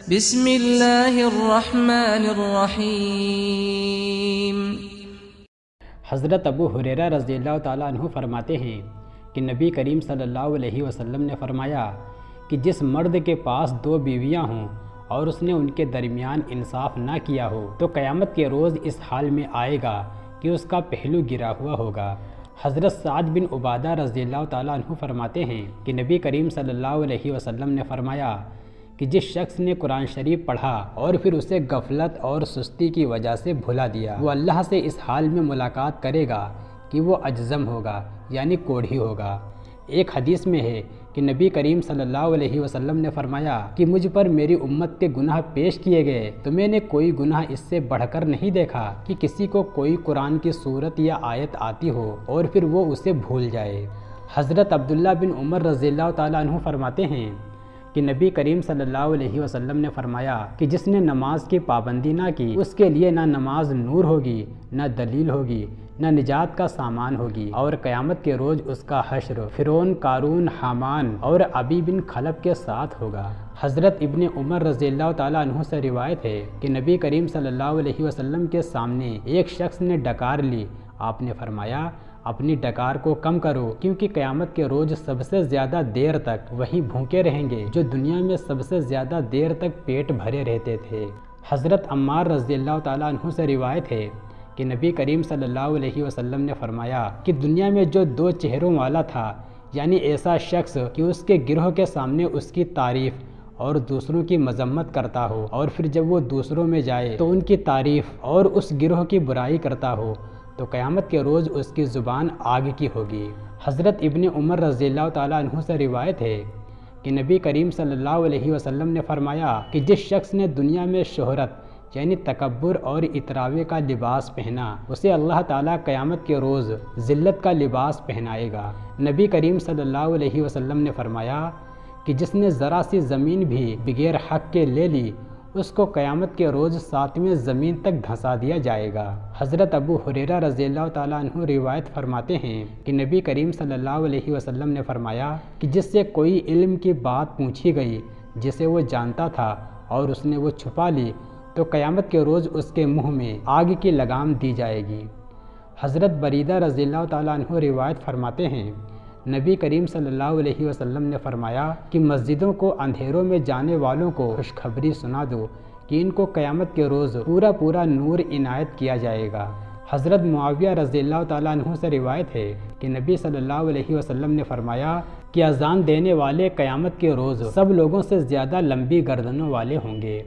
بسم اللہ الرحمن الرحیم۔ حضرت ابو ہریرہ رضی اللہ تعالیٰ عنہ فرماتے ہیں کہ نبی کریم صلی اللہ علیہ وسلم نے فرمایا کہ جس مرد کے پاس 2 بیویاں ہوں اور اس نے ان کے درمیان انصاف نہ کیا ہو تو قیامت کے روز اس حال میں آئے گا کہ اس کا پہلو گرا ہوا ہوگا۔ حضرت سعد بن عبادہ رضی اللہ تعالیٰ عنہ فرماتے ہیں کہ نبی کریم صلی اللہ علیہ وسلم نے فرمایا کہ جس شخص نے قرآن شریف پڑھا اور پھر اسے غفلت اور سستی کی وجہ سے بھلا دیا، وہ اللہ سے اس حال میں ملاقات کرے گا کہ وہ اجزم ہوگا یعنی کوڑھی ہوگا۔ ایک حدیث میں ہے کہ نبی کریم صلی اللہ علیہ وسلم نے فرمایا کہ مجھ پر میری امت کے گناہ پیش کیے گئے تو میں نے کوئی گناہ اس سے بڑھ کر نہیں دیکھا کہ کسی کو کوئی قرآن کی صورت یا آیت آتی ہو اور پھر وہ اسے بھول جائے۔ حضرت عبداللہ بن عمر رضی اللہ تعالیٰ عنہ فرماتے ہیں کہ نبی کریم صلی اللہ علیہ وسلم نے فرمایا کہ جس نے نماز کی پابندی نہ کی اس کے لیے نہ نماز نور ہوگی، نہ دلیل ہوگی، نہ نجات کا سامان ہوگی، اور قیامت کے روز اس کا حشر فرعون، قارون، حامان اور ابی بن خلف کے ساتھ ہوگا۔ حضرت ابن عمر رضی اللہ تعالیٰ عنہ سے روایت ہے کہ نبی کریم صلی اللہ علیہ وسلم کے سامنے ایک شخص نے ڈکار لی، آپ نے فرمایا اپنی ڈکار کو کم کرو کیونکہ قیامت کے روز سب سے زیادہ دیر تک وہی بھوکے رہیں گے جو دنیا میں سب سے زیادہ دیر تک پیٹ بھرے رہتے تھے۔ حضرت عمار رضی اللہ تعالیٰ عنہ سے روایت ہے کہ نبی کریم صلی اللہ علیہ وسلم نے فرمایا کہ دنیا میں جو 2 چہروں والا تھا، یعنی ایسا شخص کہ اس کے گروہ کے سامنے اس کی تعریف اور دوسروں کی مذمت کرتا ہو اور پھر جب وہ دوسروں میں جائے تو ان کی تعریف اور اس گروہ کی برائی کرتا ہو تو قیامت کے روز اس کی زبان آگ کی ہوگی۔ حضرت ابن عمر رضی اللہ تعالیٰ عنہ سے روایت ہے کہ نبی کریم صلی اللہ علیہ وسلم نے فرمایا کہ جس شخص نے دنیا میں شہرت یعنی تکبر اور اتراوے کا لباس پہنا اسے اللہ تعالیٰ قیامت کے روز ذلت کا لباس پہنائے گا۔ نبی کریم صلی اللہ علیہ وسلم نے فرمایا کہ جس نے ذرا سی زمین بھی بغیر حق کے لے لی اس کو قیامت کے روز 7ویں زمین تک دھنسا دیا جائے گا۔ حضرت ابو ہریرہ رضی اللہ تعالیٰ عنہ روایت فرماتے ہیں کہ نبی کریم صلی اللہ علیہ وسلم نے فرمایا کہ جس سے کوئی علم کی بات پوچھی گئی جسے وہ جانتا تھا اور اس نے وہ چھپا لی تو قیامت کے روز اس کے منہ میں آگ کی لگام دی جائے گی۔ حضرت بریدہ رضی اللہ تعالیٰ عنہ روایت فرماتے ہیں نبی کریم صلی اللہ علیہ وسلم نے فرمایا کہ مسجدوں کو اندھیروں میں جانے والوں کو خوشخبری سنا دو کہ ان کو قیامت کے روز پورا نور عنایت کیا جائے گا۔ حضرت معاویہ رضی اللہ تعالیٰ عنہ سے روایت ہے کہ نبی صلی اللہ علیہ وسلم نے فرمایا کہ اذان دینے والے قیامت کے روز سب لوگوں سے زیادہ لمبی گردنوں والے ہوں گے۔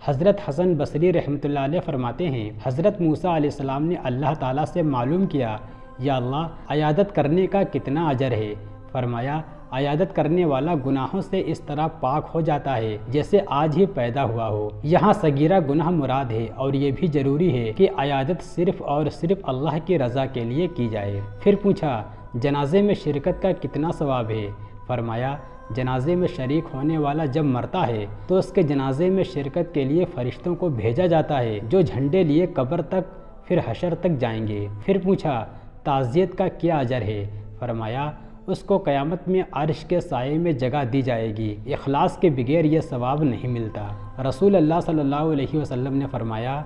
حضرت حسن بصری رحمۃ اللہ علیہ فرماتے ہیں حضرت موسیٰ علیہ السلام نے اللہ تعالیٰ سے معلوم کیا یا اللہ عیادت کرنے کا کتنا اجر ہے؟ فرمایا عیادت کرنے والا گناہوں سے اس طرح پاک ہو جاتا ہے جیسے آج ہی پیدا ہوا ہو۔ یہاں صغیرہ گناہ مراد ہے اور یہ بھی ضروری ہے کہ عیادت صرف اور صرف اللہ کی رضا کے لیے کی جائے۔ پھر پوچھا جنازے میں شرکت کا کتنا ثواب ہے؟ فرمایا جنازے میں شریک ہونے والا جب مرتا ہے تو اس کے جنازے میں شرکت کے لیے فرشتوں کو بھیجا جاتا ہے جو جھنڈے لیے قبر تک پھر حشر تک جائیں گے۔ پھر پوچھا تعزیت کا کیا اجر ہے؟ فرمایا اس کو قیامت میں عرش کے سائے میں جگہ دی جائے گی، اخلاص کے بغیر یہ ثواب نہیں ملتا۔ رسول اللہ صلی اللہ علیہ وسلم نے فرمایا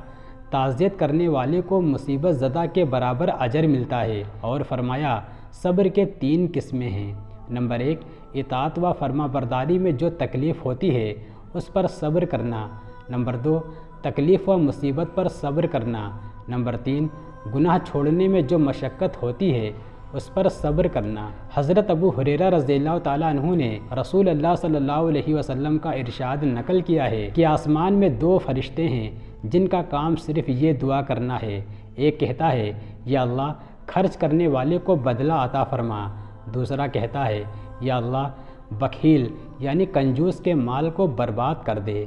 تعزیت کرنے والے کو مصیبت زدہ کے برابر اجر ملتا ہے، اور فرمایا صبر کے 3 قسمیں ہیں۔ نمبر 1 اطاعت و فرما برداری میں جو تکلیف ہوتی ہے اس پر صبر کرنا۔ نمبر 2 تکلیف و مصیبت پر صبر کرنا۔ نمبر 3 گناہ چھوڑنے میں جو مشقت ہوتی ہے اس پر صبر کرنا۔ حضرت ابو ہریرہ رضی اللہ تعالیٰ عنہ نے رسول اللہ صلی اللہ علیہ وسلم کا ارشاد نقل کیا ہے کہ آسمان میں 2 فرشتے ہیں جن کا کام صرف یہ دعا کرنا ہے۔ ایک کہتا ہے یا اللہ خرچ کرنے والے کو بدلہ عطا فرما، دوسرا کہتا ہے یا اللہ بخیل یعنی کنجوس کے مال کو برباد کر دے۔